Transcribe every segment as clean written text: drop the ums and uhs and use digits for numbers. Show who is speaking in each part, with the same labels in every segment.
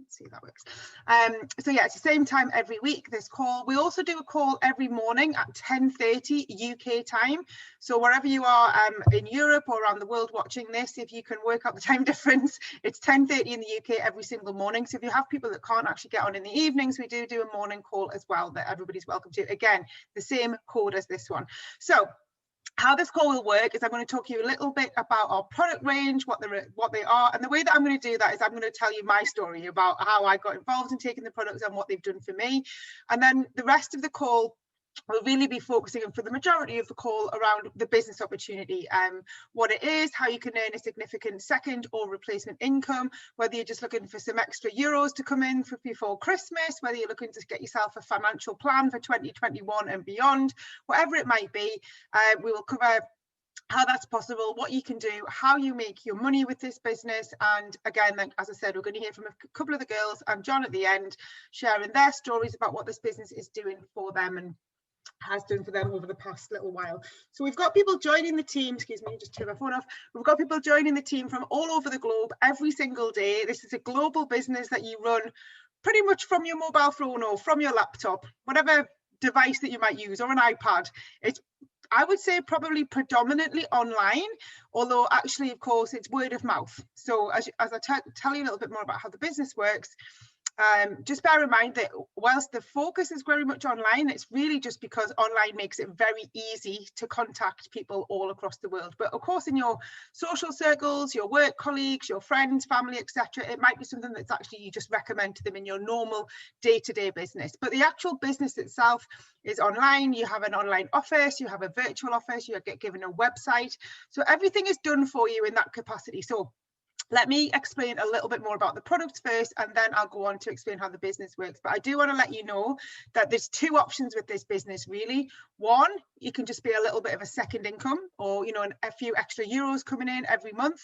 Speaker 1: see if that works. So yeah, it's the same time every week, this call. We also do a call every morning at 10:30 UK time. So wherever you are in Europe or around the world watching this, if you can work out the time difference, it's 10:30 in the UK every single morning. So if you have people that can't actually get on in the evenings, we do a morning call as well that everybody's welcome to. Again, the same code as this one. So how this call will work is I'm going to talk to you a little bit about our product range, what they are, and the way that I'm going to do that is I'm going to tell you my story about how I got involved in taking the products and what they've done for me. And then the rest of the call will really be focusing for the majority of the call around the business opportunity, what it is, how you can earn a significant second or replacement income, whether you're just looking for some extra euros to come in for before Christmas, whether you're looking to get yourself a financial plan for 2021 and beyond, whatever it might be. We will cover how that's possible, what you can do, how you make your money with this business. And again, like as I said, we're going to hear from a couple of the girls and John at the end, sharing their stories about what this business is doing for them and has done for them over the past little while. So we've got people joining the team, excuse me, just turn my phone off. We've got people joining the team from all over the globe every single day. This is a global business that you run pretty much from your mobile phone or from your laptop, whatever device that you might use, or an iPad. It's, I would say, probably predominantly online, although actually, of course, it's word of mouth. So as I tell you a little bit more about how the business works, just bear in mind that whilst the focus is very much online, it's really just because online makes it very easy to contact people all across the world. But of course, in your social circles, your work colleagues, your friends, family, etc., it might be something that's actually you just recommend to them in your normal day-to-day business. But the actual business itself is online. You have an online office, you have a virtual office, you get given a website. So everything is done for you in that capacity. So let me explain a little bit more about the products first, and then I'll go on to explain how the business works. But I do want to let you know that there's two options with this business, really. One, you can just be a little bit of a second income, or, you know, a few extra euros coming in every month.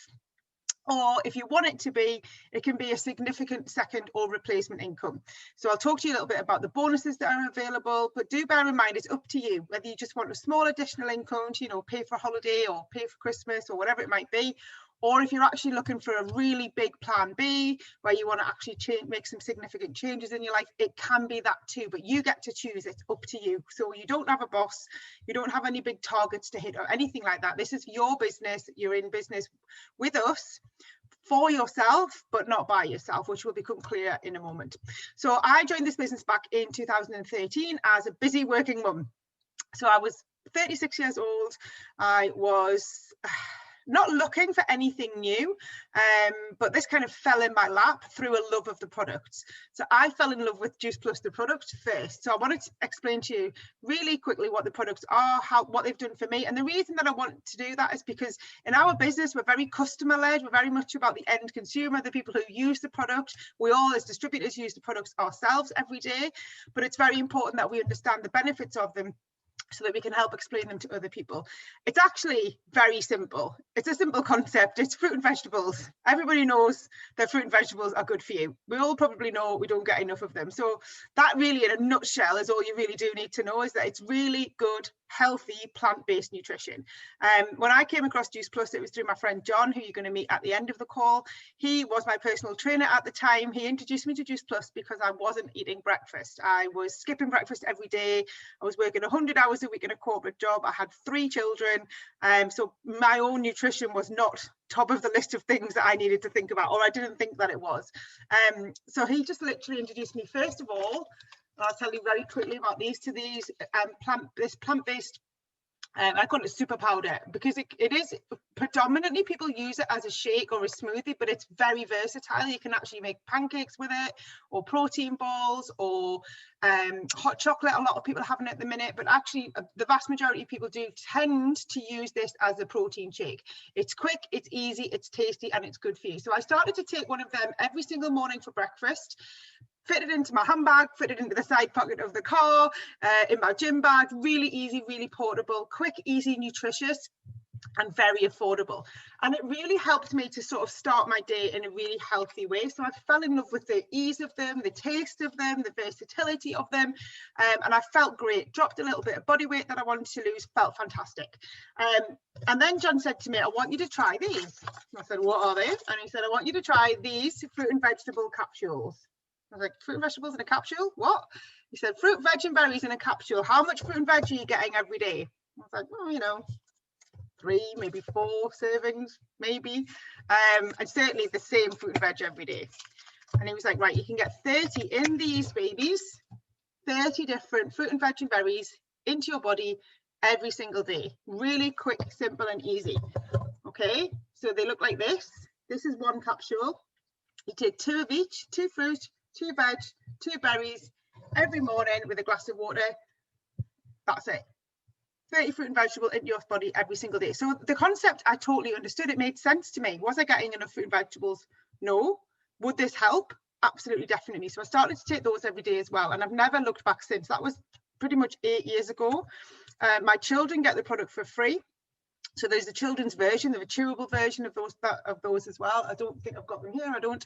Speaker 1: Or if you want it to be, it can be a significant second or replacement income. So I'll talk to you a little bit about the bonuses that are available, but do bear in mind, it's up to you whether you just want a small additional income to, you know, pay for a holiday or pay for Christmas or whatever it might be. Or if you're actually looking for a really big plan B, where you want to actually make some significant changes in your life, it can be that too, but you get to choose. It's up to you. So you don't have a boss, you don't have any big targets to hit or anything like that. This is your business. You're in business with us for yourself, but not by yourself, which will become clear in a moment. So I joined this business back in 2013 as a busy working mum. So I was 36 years old. I was not looking for anything new, but this kind of fell in my lap through a love of the products. So I fell in love with Juice Plus, the product, first. So I wanted to explain to you really quickly what the products are, what they've done for me. And the reason that I want to do that is because in our business, we're very customer led. We're very much about the end consumer, the people who use the product. We all as distributors use the products ourselves every day, but it's very important that we understand the benefits of them so that we can help explain them to other people. It's actually very simple. It's a simple concept. It's fruit and vegetables. Everybody knows that fruit and vegetables are good for you. We all probably know we don't get enough of them. So that really, in a nutshell, is all you really do need to know, is that it's really good, healthy, plant-based nutrition. When I came across Juice Plus, it was through my friend John, who you're going to meet at the end of the call. He was my personal trainer at the time. He introduced me to Juice Plus because I wasn't eating breakfast. I was skipping breakfast every day. I was working 100 hours a week in a corporate job. I had 3 children. So my own nutrition was not top of the list of things that I needed to think about, or I didn't think that it was. So he just literally introduced me, first of all, I'll tell you very quickly about these plant-based, I call it super powder, because it is predominantly, people use it as a shake or a smoothie, but it's very versatile. You can actually make pancakes with it, or protein balls, or hot chocolate. A lot of people are having it at the minute, but actually the vast majority of people do tend to use this as a protein shake. It's quick, it's easy, it's tasty, and it's good for you. So I started to take one of them every single morning for breakfast. Fit it into my handbag, fit it into the side pocket of the car, in my gym bag. Really easy, really portable, quick, easy, nutritious, and very affordable. And it really helped me to sort of start my day in a really healthy way. So I fell in love with the ease of them, the taste of them, the versatility of them, and I felt great. Dropped a little bit of body weight that I wanted to lose, felt fantastic. And then John said to me, I want you to try these. I said, what are they? And he said, I want you to try these fruit and vegetable capsules. I was like, fruit and vegetables in a capsule? What? He said, fruit, veg and berries in a capsule. How much fruit and veg are you getting every day? I was like, well, you know, 3, maybe 4 servings, maybe. And certainly the same fruit and veg every day. And he was like, right, you can get 30 in these babies, 30 different fruit and veg and berries into your body every single day. Really quick, simple and easy. Okay, so they look like this. This is one capsule. You take 2 of each, 2 fruit, 2 veg, 2 berries every morning with a glass of water. That's it. 30 fruit and vegetable into your body every single day. So the concept, I totally understood. It made sense to me. Was I getting enough fruit and vegetables? No. Would this help? Absolutely, definitely. So I started to take those every day as well. And I've never looked back since. That was pretty much 8 years ago. My children get the product for free. So there's a children's version, the chewable version of those as well. I don't think I've got them here. I don't.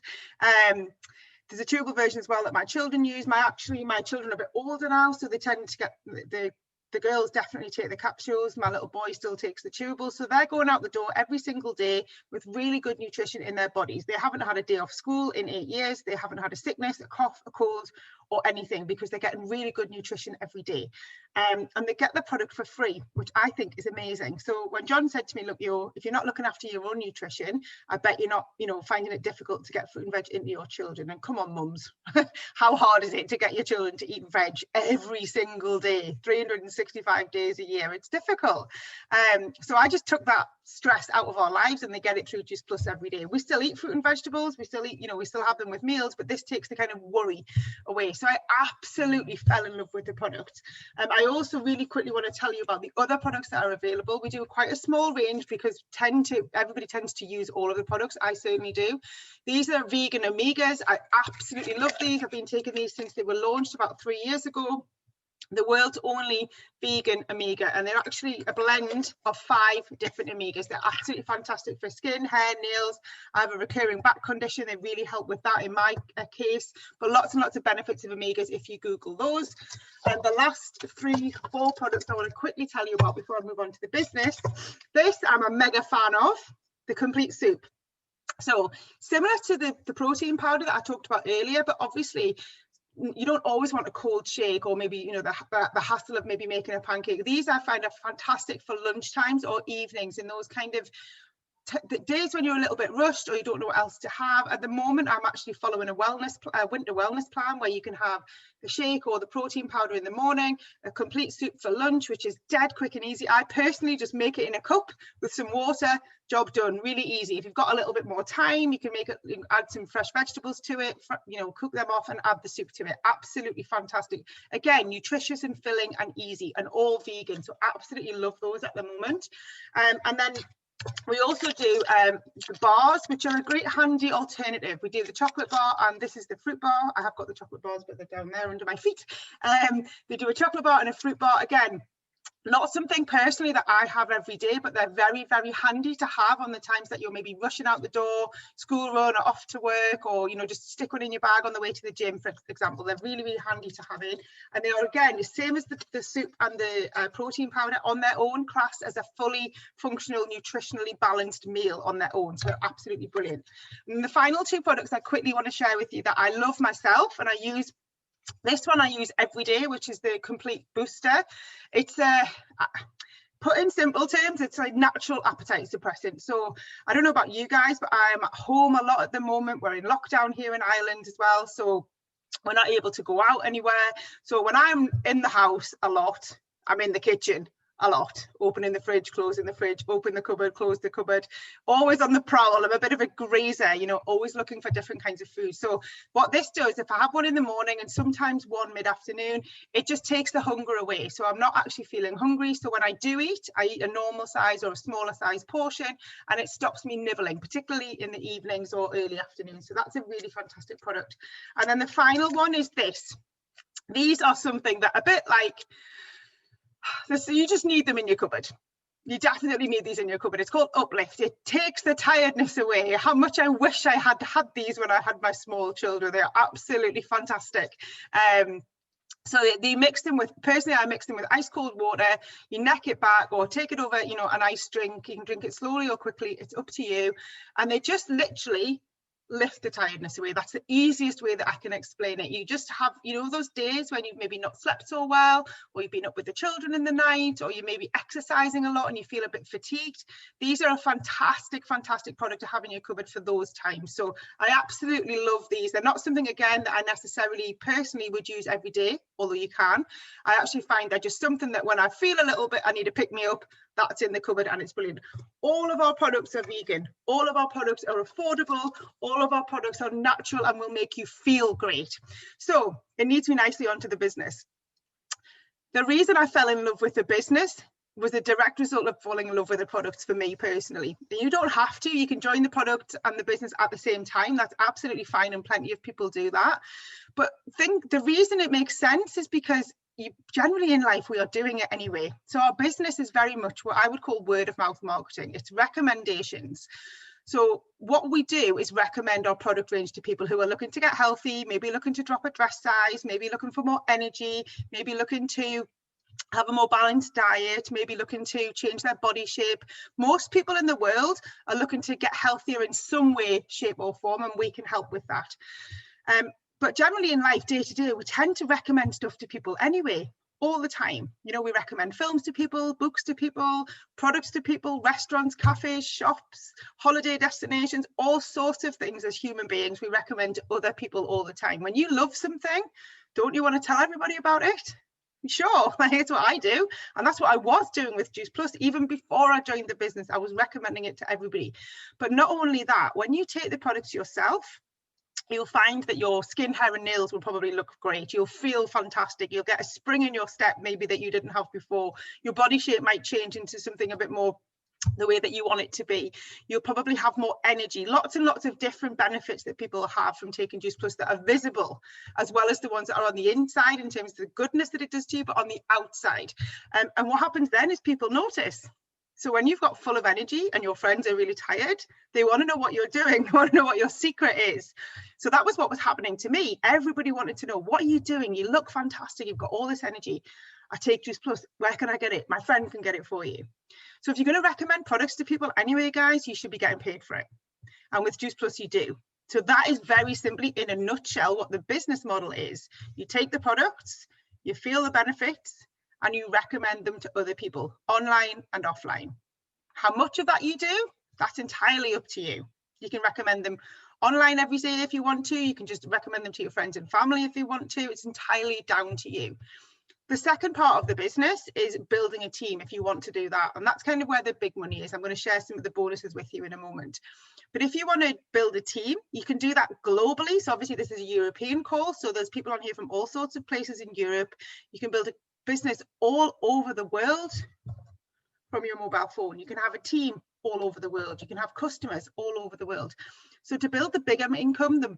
Speaker 1: There's a chewable version as well that my children use. My children are a bit older now, so they tend to get the girls definitely take the capsules. My little boy still takes the chewables. So they're going out the door every single day with really good nutrition in their bodies. They haven't had a day off school in 8 years. They haven't had a sickness, a cough, a cold, or anything, because they're getting really good nutrition every day. And they get the product for free, which I think is amazing. So when John said to me, look, if you're not looking after your own nutrition, I bet you're not, finding it difficult to get fruit and veg into your children. And come on, mums, how hard is it to get your children to eat veg every single day, 365 days a year? It's difficult. So I just took that stress out of our lives, and they get it through Juice Plus every day. We still eat fruit and vegetables. We still eat, we still have them with meals, but this takes the kind of worry away. So I absolutely fell in love with the product. I also really quickly want to tell you about the other products that are available. We do quite a small range because everybody tends to use all of the products. I certainly do. These are vegan omegas. I absolutely love these. I've been taking these since they were launched about 3 years ago. The world's only vegan omega, and they're actually a blend of 5 different omegas. They're absolutely fantastic for skin, hair, nails. I have a recurring back condition. They really help with that in my case, but lots and lots of benefits of omegas if you Google those. And the last 3-4 products I want to quickly tell you about before I move on to the business. This I'm a mega fan of, the Complete Soup. So similar to the protein powder that I talked about earlier, but obviously you don't always want a cold shake, or maybe the hassle of maybe making a pancake. These I find are fantastic for lunch times or evenings, in those kind of the days when you're a little bit rushed or you don't know what else to have. At the moment, I'm actually following a winter wellness plan where you can have the shake or the protein powder in the morning, a complete soup for lunch, which is dead quick and easy. I personally just make it in a cup with some water, job done, really easy. If you've got a little bit more time, you can add some fresh vegetables to it, cook them off and add the soup to it. Absolutely fantastic. Again, nutritious and filling and easy, and all vegan. So absolutely love those at the moment. And then we also do the bars, which are a great handy alternative. We do the chocolate bar, and this is the fruit bar. I have got the chocolate bars, but they're down there under my feet. They do a chocolate bar and a fruit bar. Again, not something personally that I have every day, but they're very, very handy to have on the times that you're maybe rushing out the door, school run, or off to work, or just stick one in your bag on the way to the gym, for example. They're really, really handy to have in, and they are, again, the same as the soup and the protein powder, on their own, classed as a fully functional, nutritionally balanced meal on their own. So absolutely brilliant. And the final 2 products I quickly want to share with you that I love myself, and I use. This one I use every day, which is the Complete Booster. It's put in simple terms, it's like natural appetite suppressant. So I don't know about you guys, but I'm at home a lot at the moment. We're in lockdown here in Ireland as well, so we're not able to go out anywhere. So when I'm in the house a lot, I'm in the kitchen a lot, opening the fridge, closing the fridge, open the cupboard, close the cupboard, always on the prowl. I'm a bit of a grazer, always looking for different kinds of food. So what this does, if I have one in the morning and sometimes one mid-afternoon, it just takes the hunger away. So I'm not actually feeling hungry. So when I do eat, I eat a normal size or a smaller size portion, and it stops me nibbling, particularly in the evenings or early afternoon. So that's a really fantastic product. And then the final one is this. These are something that a bit like, so you just need them in your cupboard. You definitely need these in your cupboard. It's called Uplift. It takes the tiredness away. How much I wish I had these when I had my small children. They're absolutely fantastic. So they mix them with, personally, I mix them with ice cold water. You neck it back or take it over, an ice drink. You can drink it slowly or quickly. It's up to you. And they just literally lift the tiredness away. That's the easiest way that I can explain it. You just have, you know, those days when you've maybe not slept so well, or you've been up with the children in the night, or you may be exercising a lot and you feel a bit fatigued. These are a fantastic product to have in your cupboard for those times. So I absolutely love these. They're not something, again, that I necessarily personally would use every day, although you can. I actually find they're just something that when I feel a little bit I need to pick me up, that's in the cupboard, and it's brilliant. All of our products are vegan. All of our products are affordable. All of our products are natural and will make you feel great. So it leads me nicely onto the business. The reason I fell in love with the business was a direct result of falling in love with the products for me personally. You don't have to, you can join the product and the business at the same time. That's absolutely fine, and plenty of people do that. But the reason it makes sense is because generally in life we are doing it anyway. So our business is very much what I would call word of mouth marketing. It's recommendations. So what we do is recommend our product range to people who are looking to get healthy, maybe looking to drop a dress size, maybe looking for more energy, maybe looking to have a more balanced diet, maybe looking to change their body shape. Most people in the world are looking to get healthier in some way, shape or form, and we can help with that. But generally in life, day to day, we tend to recommend stuff to people anyway, all the time. You know, we recommend films to people, books to people, products to people, restaurants, cafes, shops, holiday destinations, all sorts of things. As human beings, we recommend to other people all the time. When you love something, don't you want to tell everybody about it? Sure, that's what I do, and that's what I was doing with Juice Plus. Even before I joined the business, I was recommending it to everybody. But not only that, when you take the products yourself, you'll find that your skin, hair and nails will probably look great. You'll feel fantastic. You'll get a spring in your step maybe that you didn't have before. Your body shape might change into something a bit more the way that you want it to be. You'll probably have more energy. Lots and lots of different benefits that people have from taking Juice Plus that are visible, as well as the ones that are on the inside in terms of the goodness that it does to you, but on the outside. And what happens then is people notice. So when you've got full of energy and your friends are really tired, they want to know what you're doing. They want to know what your secret is. So that was what was happening to me. Everybody wanted to know, what are you doing? You look fantastic. You've got all this energy. I take Juice Plus. Where can I get it? My friend can get it for you. So if you're going to recommend products to people anyway, guys, you should be getting paid for it. And with Juice Plus, you do. So that is very simply, in a nutshell, what the business model is. You take the products, you feel the benefits, and you recommend them to other people, online and offline. How much of that you do, that's entirely up to you. You can recommend them online every day if you want to. You can just recommend them to your friends and family if you want to. It's entirely down to you. The second part of the business is building a team if you want to do that. And that's kind of where the big money is. I'm going to share some of the bonuses with you in a moment. But if you want to build a team, you can do that globally. So obviously this is a European call. So there's people on here from all sorts of places in Europe. You can build a business all over the world from your mobile phone. You can have a team all over the world. You can have customers all over the world. So to build the bigger income, the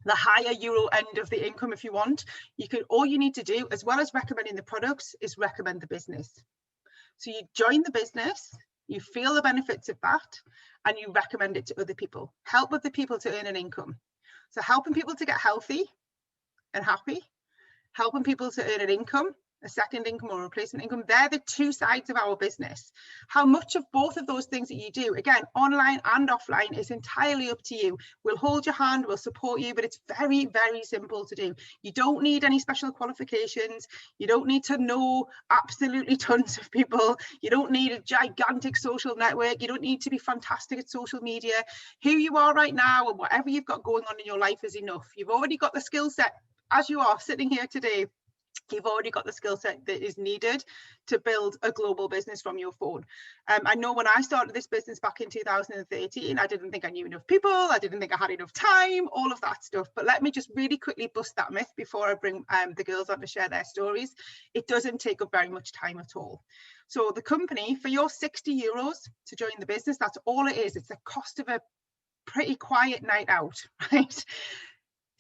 Speaker 1: higher euro end of the income, if you want, all you need to do, as well as recommending the products, is recommend the business. So you join the business, you feel the benefits of that, and you recommend it to other people. Help other people to earn an income. So helping people to get healthy and happy, helping people to earn an income, a second income or replacement income, they're the two sides of our business. How much of both of those things that you do, again, online and offline, is entirely up to you. We'll hold your hand, we'll support you, but it's very, very simple to do. You don't need any special qualifications. You don't need to know absolutely tons of people. You don't need a gigantic social network. You don't need to be fantastic at social media. Who you are right now and whatever you've got going on in your life is enough. You've already got the skill set as you are sitting here today. You've already got the skill set that is needed to build a global business from your phone. I know when I started this business back in 2013, I didn't think I knew enough people. I didn't think I had enough time, all of that stuff. But let me just really quickly bust that myth before I bring the girls on to share their stories. It doesn't take up very much time at all. So the company, for your €60 to join the business, that's all it is. It's the cost of a pretty quiet night out, right?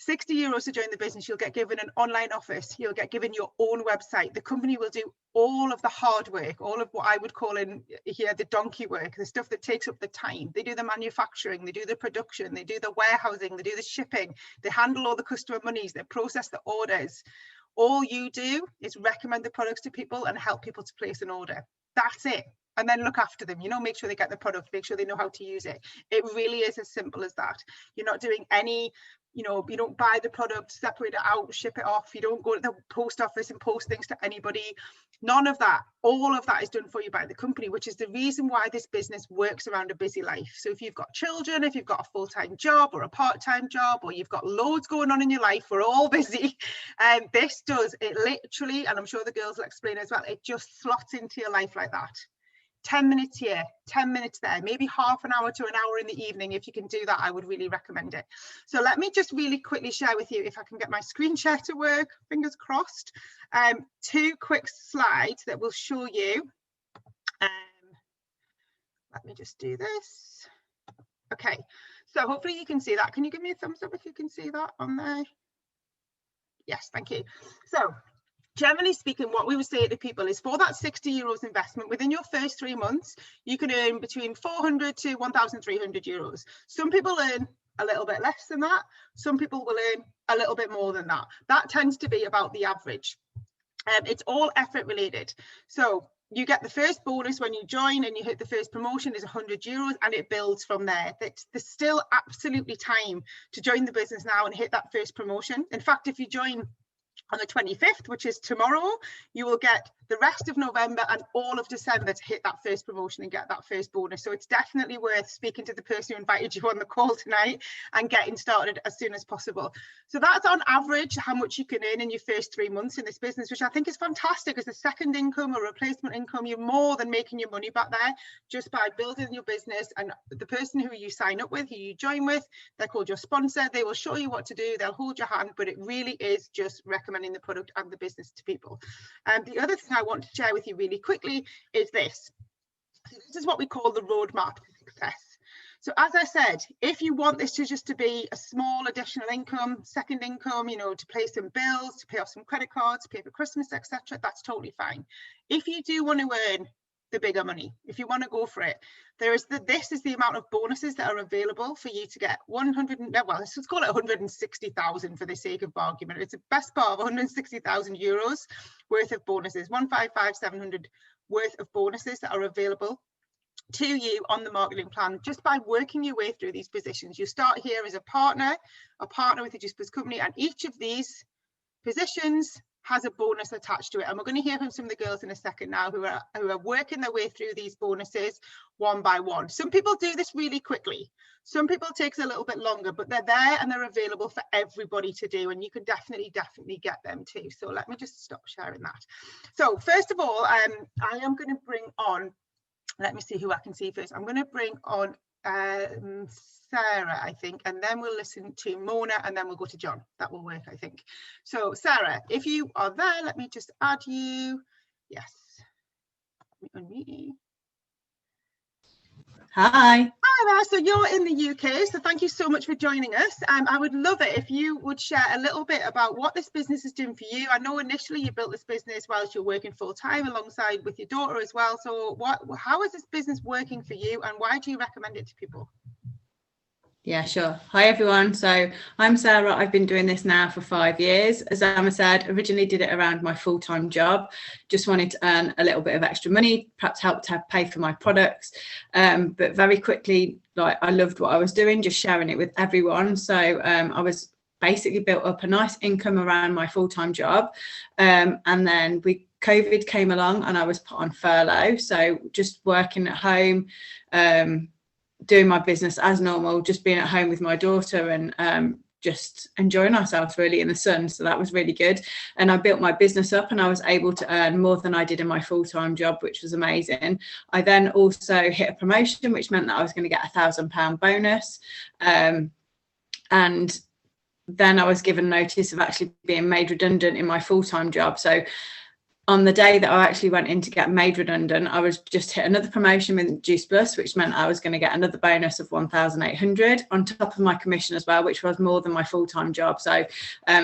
Speaker 1: €60 to join the business. You'll get given an online office. You'll get given your own website. The company will do all of the hard work, all of what I would call in here the donkey work, the stuff that takes up the time. They do the manufacturing, they do the production, they do the warehousing, they do the shipping, they handle all the customer monies, they process the orders. All you do is recommend the products to people and help people to place an order. That's it. and then look after them, you know, make sure they get the product, make sure they know how to use it. It really is as simple as that. You're not doing any, you know, you don't buy the product, separate it out, ship it off. You don't go to the post office and post things to anybody. None of that. All of that is done for you by the company, which is the reason why this business works around a busy life. So if you've got children, if you've got a full-time job or a part-time job, or you've got loads going on in your life, we're all busy. And this does, it literally, and I'm sure the girls will explain as well, it just slots into your life like that. 10 minutes here, 10 minutes there, maybe half an hour to an hour in the evening. If you can do that, I would really recommend it. So let me just really quickly share with you, if I can get my screen share to work, fingers crossed, 2 quick slides that will show you. Let me just do this. Okay, so hopefully you can see that. Can you give me a thumbs up if you can see that on there? Yes, thank you. So generally speaking, what we would say to people is for that €60 investment, within your first 3 months, you can earn between 400 to 1,300 euros. Some people earn a little bit less than that. Some people will earn a little bit more than that. That tends to be about the average. It's all effort related. So you get the first bonus when you join and you hit the first promotion is €100, and it builds from there. There's still absolutely time to join the business now and hit that first promotion. In fact, if you join on the 25th, which is tomorrow, you will get the rest of November and all of December to hit that first promotion and get that first bonus. So it's definitely worth speaking to the person who invited you on the call tonight and getting started as soon as possible. So that's on average how much you can earn in your first 3 months in this business, which I think is fantastic. As a second income or replacement income, you're more than making your money back there just by building your business. And the person who you sign up with, who you join with, they're called your sponsor. They will show you what to do. They'll hold your hand, but it really is just recommending the product and the business to people. And the other thing I want to share with you really quickly is this. So this is what we call the roadmap to success. So as I said, if you want this to just to be a small additional income, second income, you know, to pay some bills, to pay off some credit cards, pay for Christmas, etc., that's totally fine. If you do want to earn the bigger money, if you want to go for it, this is the amount of bonuses that are available for you to get 100, well, let's call it 160,000 for the sake of argument. It's the best part of 160,000 euros worth of bonuses, 155,700 worth of bonuses that are available to you on the marketing plan just by working your way through these positions. You start here as a partner with a Juice Plus company, and each of these positions has a bonus attached to it. And we're going to hear from some of the girls in a second now who are working their way through these bonuses one by one. Some people do this really quickly. Some people it takes a little bit longer, but they're there and they're available for everybody to do. And you can definitely get them too. So let me just stop sharing that. So first of all, I am going to bring on, let me see who I can see first. I'm going to bring on Sarah, I think, and then we'll listen to Mona, and then we'll go to John. That will work, I think. So Sarah, if you are there, let me just add you. Yes. Let me unmute you.
Speaker 2: Hi.
Speaker 1: Hi there. So you're in the UK, so thank you so much for joining us. I would love it if you would share a little bit about what this business is doing for you. I know initially you built this business whilst you're working full time alongside with your daughter as well. So how is this business working for you, and why do you recommend it to people?
Speaker 2: Yeah, sure. Hi, everyone. So I'm Sarah. I've been doing this now for 5 years. As Emma said, originally did it around my full-time job. Just wanted to earn a little bit of extra money, perhaps help to pay for my products. But very quickly, like, I loved what I was doing, just sharing it with everyone. So I was basically built up a nice income around my full-time job. And then COVID came along and I was put on furlough. So just working at home, doing my business as normal, just being at home with my daughter and just enjoying ourselves really in the sun. So that was really good. And I built my business up and I was able to earn more than I did in my full-time job, which was amazing. I then also hit a promotion, which meant that I was going to get £1,000 bonus. And then I was given notice of actually being made redundant in my full-time job. So on the day that I actually went in to get made redundant, I was just hit another promotion with Juice Plus, which meant I was going to get another bonus of 1,800 on top of my commission as well, which was more than my full-time job. So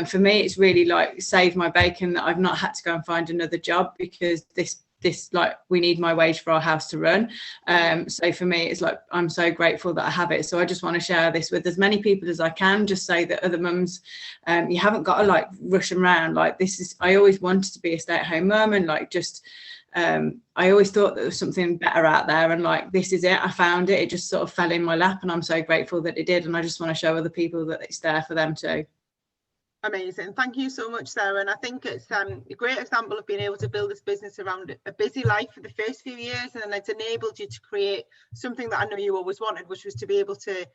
Speaker 2: for me, it's really like saved my bacon that I've not had to go and find another job, because this like, we need my wage for our house to run. So for me, it's like, I'm so grateful that I have it. So I just want to share this with as many people as I can, just so that other mums, you haven't got to like rush around. Like, this is, I always wanted to be a stay-at-home mum and like just I always thought there was something better out there, and like, this is it. I found it. It just sort of fell in my lap, and I'm so grateful that it did. And I just want to show other people that it's there for them too.
Speaker 1: Amazing. Thank you so much, Sarah. And I think it's a great example of being able to build this business around a busy life for the first few years, and then it's enabled you to create something that I know you always wanted, which was to be able to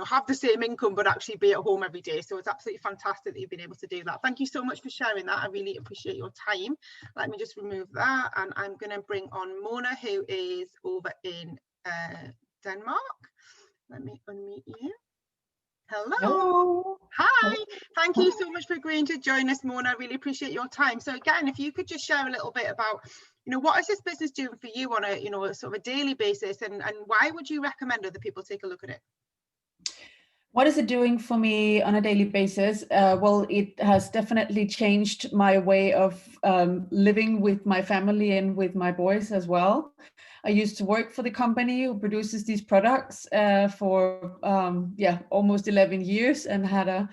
Speaker 1: have the same income but actually be at home every day. So it's absolutely fantastic that you've been able to do that. Thank you so much for sharing that. I really appreciate your time. Let me just remove that, and I'm going to bring on Mona, who is over in Denmark. Let me unmute you. Hello.
Speaker 3: Hello.
Speaker 1: Hi. Thank you so much for agreeing to join us, Mona. I really appreciate your time. So again, if you could just share a little bit about, what is this business doing for you on a, a sort of a daily basis, and why would you recommend other people take a look at it?
Speaker 3: What is it doing for me on a daily basis? Well, it has definitely changed my way of living with my family and with my boys as well. I used to work for the company who produces these products for almost 11 years, and had a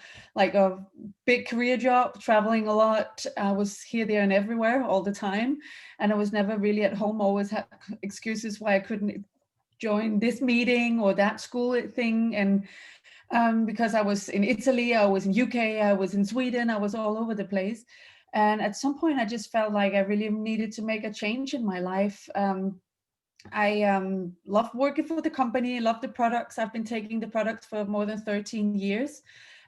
Speaker 3: big career job, traveling a lot. I was here, there, and everywhere all the time, and I was never really at home. Always had excuses why I couldn't join this meeting or that school thing, and because I was in Italy, I was in UK, I was in Sweden, I was all over the place. And at some point I just felt like I really needed to make a change in my life. I love working for the company, love the products. I've been taking the products for more than 13 years,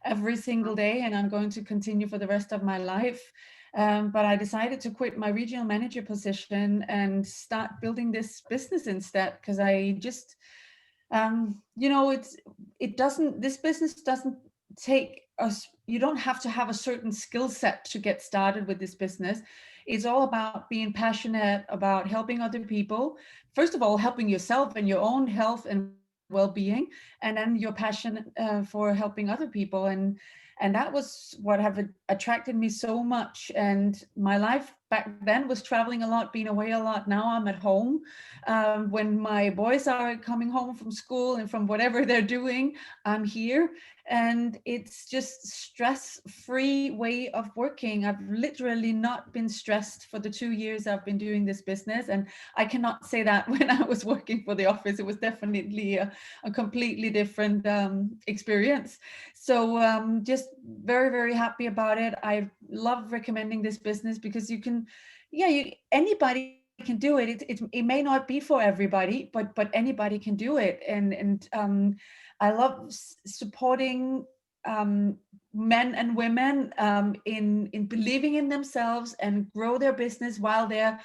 Speaker 3: every single day, and I'm going to continue for the rest of my life. But I decided to quit my regional manager position and start building this business instead, because I just, this business doesn't take us, you don't have to have a certain skill set to get started with this business. It's all about being passionate about helping other people. First of all, helping yourself and your own health and well-being, and then your passion for helping other people. And that was what have attracted me so much. And my life back then was traveling a lot, being away a lot. Now I'm at home. When my boys are coming home from school and from whatever they're doing, I'm here. And it's just stress-free way of working. I've literally not been stressed for the 2 years I've been doing this business. And I cannot say that when I was working for the office. It was definitely a completely different experience. So just very, very happy about it. I love recommending this business because you can, anybody can do it. It may not be for everybody, but anybody can do it. And I love supporting men and women in believing in themselves and grow their business while their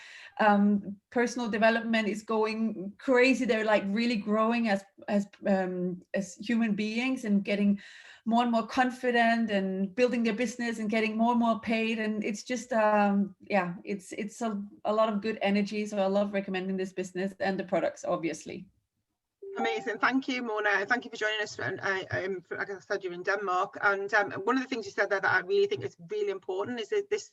Speaker 3: personal development is going crazy. They're like really growing as human beings and getting more and more confident and building their business and getting more and more paid. And it's just it's a lot of good energy. So I love recommending this business and the products, obviously.
Speaker 1: Amazing. Thank you, Mona. Thank you for joining us. And like I said, you're in Denmark. And one of the things you said there that I really think is really important is that this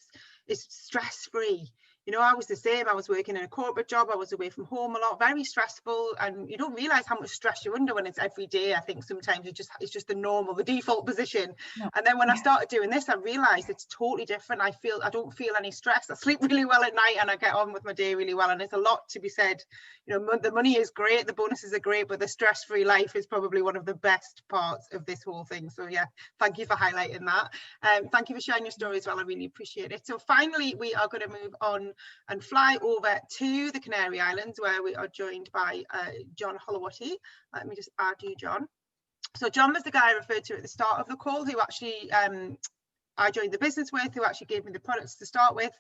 Speaker 1: is stress-free. I was the same. I was working in a corporate job. I was away from home a lot, very stressful. And you don't realize how much stress you're under when it's every day. I think sometimes it's just the default position. No. And then when I started doing this, I realized it's totally different. I don't feel any stress. I sleep really well at night and I get on with my day really well. And there's a lot to be said. The money is great. The bonuses are great, but the stress-free life is probably one of the best parts of this whole thing. So yeah, thank you for highlighting that. Thank you for sharing your story as well. I really appreciate it. So finally, we are going to move on and fly over to the Canary Islands, where we are joined by John Holowatty. Let me just add you, John. So John was the guy I referred to at the start of the call, who actually I joined the business with, who actually gave me the products to start with.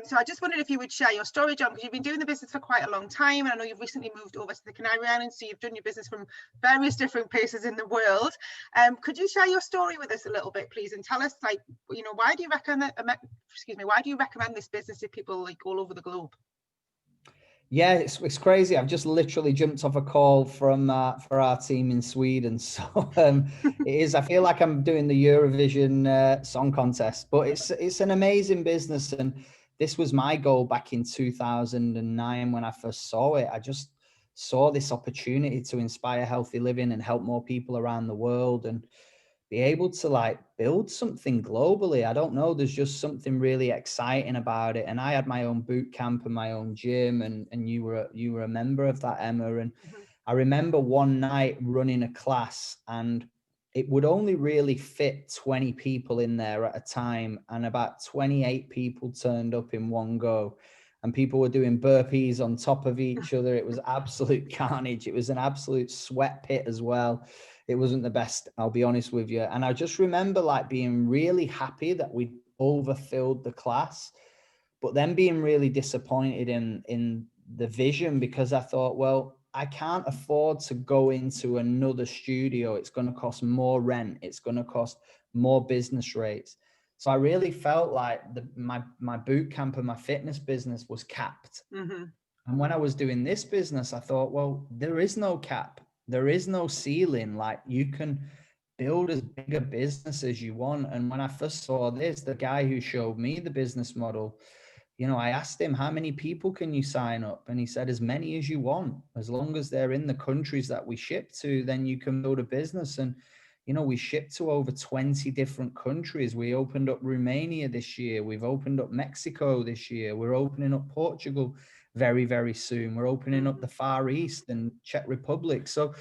Speaker 1: So I just wondered if you would share your story, John, because you've been doing the business for quite a long time. And I know you've recently moved over to the Canary Islands, so you've done your business from various different places in the world. Could you share your story with us a little bit, please, and tell us, why do you recommend this business to people all over the globe?
Speaker 4: Yeah, it's crazy. I've just literally jumped off a call from for our team in Sweden. So it is. I feel like I'm doing the Eurovision Song Contest, but it's an amazing business, and this was my goal back in 2009 when I first saw it. I just saw this opportunity to inspire healthy living and help more people around the world. And be able to like build something globally. I don't know, there's just something really exciting about it. And I had my own boot camp and my own gym, and you were a member of that, Emma. And I remember one night running a class, and it would only really fit 20 people in there at a time, and about 28 people turned up in one go, and people were doing burpees on top of each other. It was absolute carnage. It was an absolute sweat pit as well. It wasn't the best, I'll be honest with you. And I just remember like being really happy that we overfilled the class, but then being really disappointed in the vision, because I thought, well, I can't afford to go into another studio. It's going to cost more rent. It's going to cost more business rates. So I really felt like my boot camp and my fitness business was capped. And when I was doing this business, I thought, well, there is no cap. There is no ceiling. Like, you can build as big a business as you want. And when I first saw this, the guy who showed me the business model, you know, I asked him, how many people can you sign up? And he said, as many as you want. As long as they're in the countries that we ship to, then you can build a business. And, you know, we ship to over 20 different countries. We opened up Romania this year. We've opened up Mexico this year. We're opening up Portugal very, very soon. We're opening up the Far East and Czech Republic. So,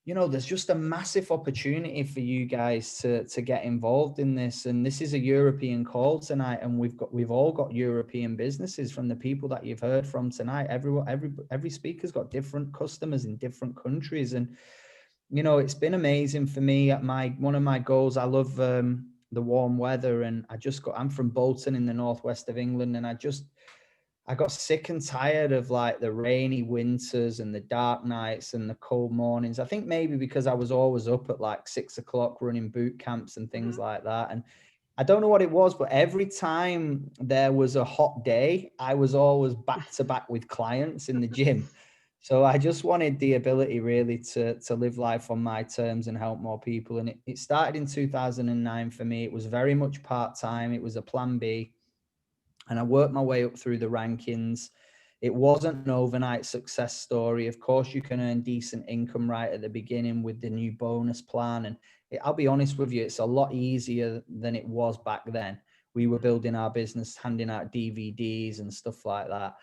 Speaker 4: you know, there's just a massive opportunity for you guys to get involved in this. And this is a European call tonight, and we've all got European businesses from the people that you've heard from tonight. Every speaker's got different customers in different countries. And, you know, it's been amazing for me. One of my goals, I love the warm weather, and I'm from Bolton in the northwest of England, and I got sick and tired of like the rainy winters and the dark nights and the cold mornings. I think maybe because I was always up at like 6 o'clock running boot camps and things like that. And I don't know what it was, but every time there was a hot day, I was always back to back with clients in the gym. So I just wanted the ability really to live life on my terms and help more people. And it started in 2009 for me. It was very much part-time. It was a plan B. And I worked my way up through the rankings. It wasn't an overnight success story. Of course, you can earn decent income right at the beginning with the new bonus plan. And I'll be honest with you, it's a lot easier than it was back then. We were building our business, handing out DVDs and stuff like that.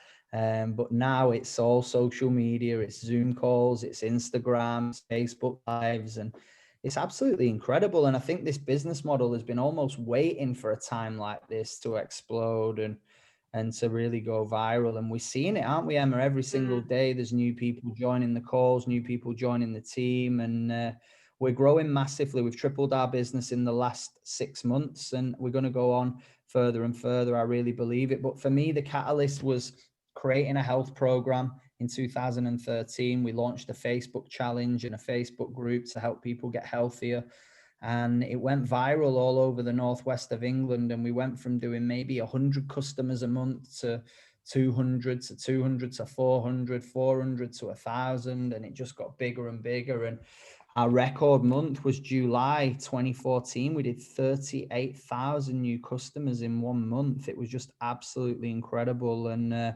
Speaker 4: But now it's all social media, it's Zoom calls, it's Instagram, it's Facebook Lives, and it's absolutely incredible. And I think this business model has been almost waiting for a time like this to explode and to really go viral. And we're seeing it, aren't we, Emma? Every single day, there's new people joining the calls, new people joining the team, and we're growing massively. We've tripled our business in the last 6 months, and we're going to go on further and further. I really believe it. But for me, the catalyst was creating a health program. In 2013, we launched a Facebook challenge and a Facebook group to help people get healthier. And it went viral all over the northwest of England. And we went from doing maybe 100 customers a month to 200 to 200 to 400, 400 to 1,000. And it just got bigger and bigger. And our record month was July 2014. We did 38,000 new customers in 1 month. It was just absolutely incredible. And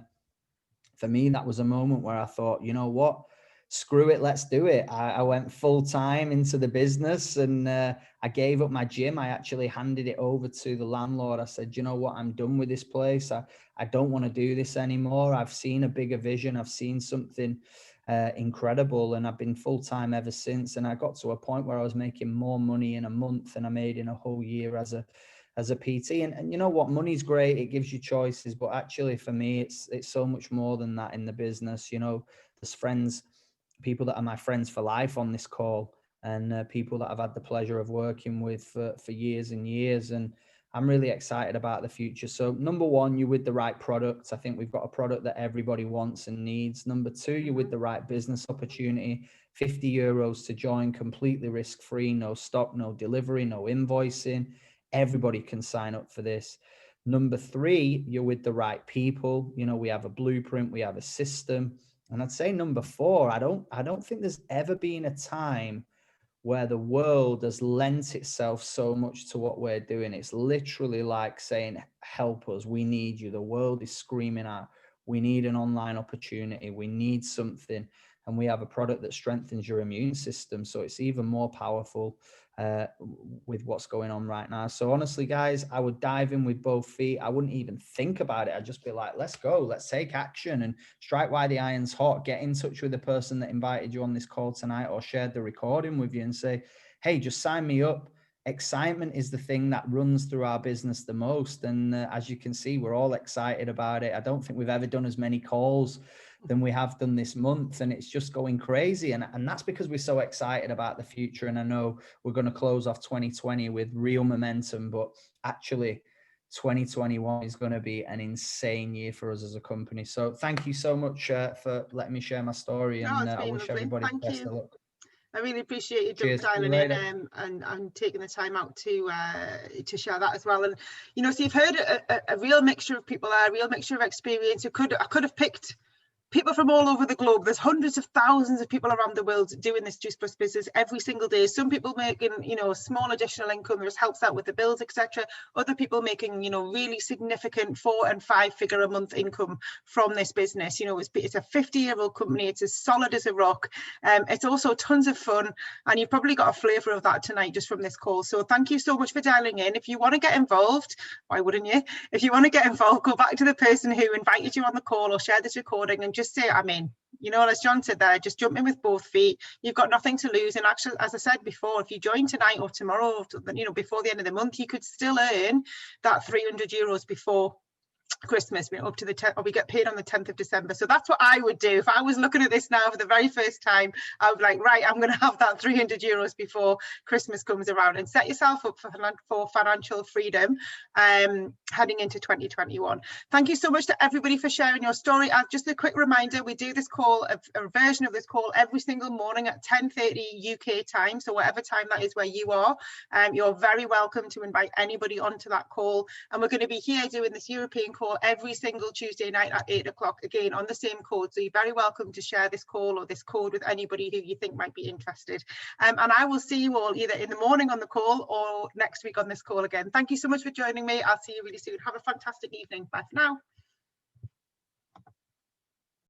Speaker 4: for me, that was a moment where I thought, you know what, screw it, let's do it. I went full time into the business, and I gave up my gym. I actually handed it over to the landlord. I said, you know what, I'm done with this place. I don't want to do this anymore. I've seen a bigger vision. I've seen something incredible, and I've been full time ever since. And I got to a point where I was making more money in a month than I made in a whole year as a PT. And you know what, money's great, it gives you choices, but actually for me, it's so much more than that in the business. You know, there's people that are my friends for life on this call, and people that I've had the pleasure of working with for years and years. And I'm really excited about the future. So number one, you're with the right product. I think we've got a product that everybody wants and needs. Number two, you're with the right business opportunity. 50 euros to join, completely risk-free, no stock, no delivery, no invoicing. Everybody can sign up for this. Number three, you're with the right people. You know, we have a blueprint, we have a system. And I'd say number four, I don't think there's ever been a time where the world has lent itself so much to what we're doing. It's literally like saying, help us, we need you. The world is screaming out, we need an online opportunity, we need something. And we have a product that strengthens your immune system. So it's even more powerful. with what's going on right now. So honestly, guys, I would dive in with both feet. I wouldn't even think about it. I'd just be like, let's go, let's take action and strike while the iron's hot. Get in touch with the person that invited you on this call tonight or shared the recording with you and say, hey, just sign me up. Excitement is the thing that runs through our business the most. And as you can see, we're all excited about it. I don't think we've ever done as many calls than we have done this month, and it's just going crazy. And that's because we're so excited about the future. And I know we're going to close off 2020 with real momentum, but actually 2021 is going to be an insane year for us as a company. So thank you so much for letting me share my story, and I wish everybody the best of luck.
Speaker 1: I really appreciate you dialing in and taking the time out to share that as well. And you know, so you've heard a real mixture of people there, a real mixture of experience. I could have picked people from all over the globe. There's hundreds of thousands of people around the world doing this Juice Plus business every single day. Some people making, you know, small additional income that just helps out with the bills, etc. Other people making, you know, really significant 4- and 5-figure a month income from this business. You know, it's a 50-year-old company. It's as solid as a rock. It's also tons of fun, and you've probably got a flavour of that tonight just from this call. So thank you so much for dialing in. If you want to get involved, why wouldn't you? If you want to get involved, go back to the person who invited you on the call or share this recording and just say, I mean, you know, as John said there, just jump in with both feet. You've got nothing to lose. And actually, as I said before, if you join tonight or tomorrow, or, you know, before the end of the month, you could still earn that €300 before Christmas, up to the 10th, or we get paid on the 10th of December. So that's what I would do if I was looking at this now for the very first time. I would be like, right, I'm going to have that €300 before Christmas comes around, and set yourself up for financial freedom heading into 2021. Thank you so much to everybody for sharing your story. Just a quick reminder, we do this call, a version of this call every single morning at 10:30 UK time. So whatever time that is where you are, you're very welcome to invite anybody onto that call. And we're going to be here doing this European call every single Tuesday night at 8 o'clock, again on the same code. So you're very welcome to share this call or this code with anybody who you think might be interested. And I will see you all either in the morning on the call or next week on this call again. Thank you so much for joining me. I'll see you really soon. Have a fantastic evening. Bye for now.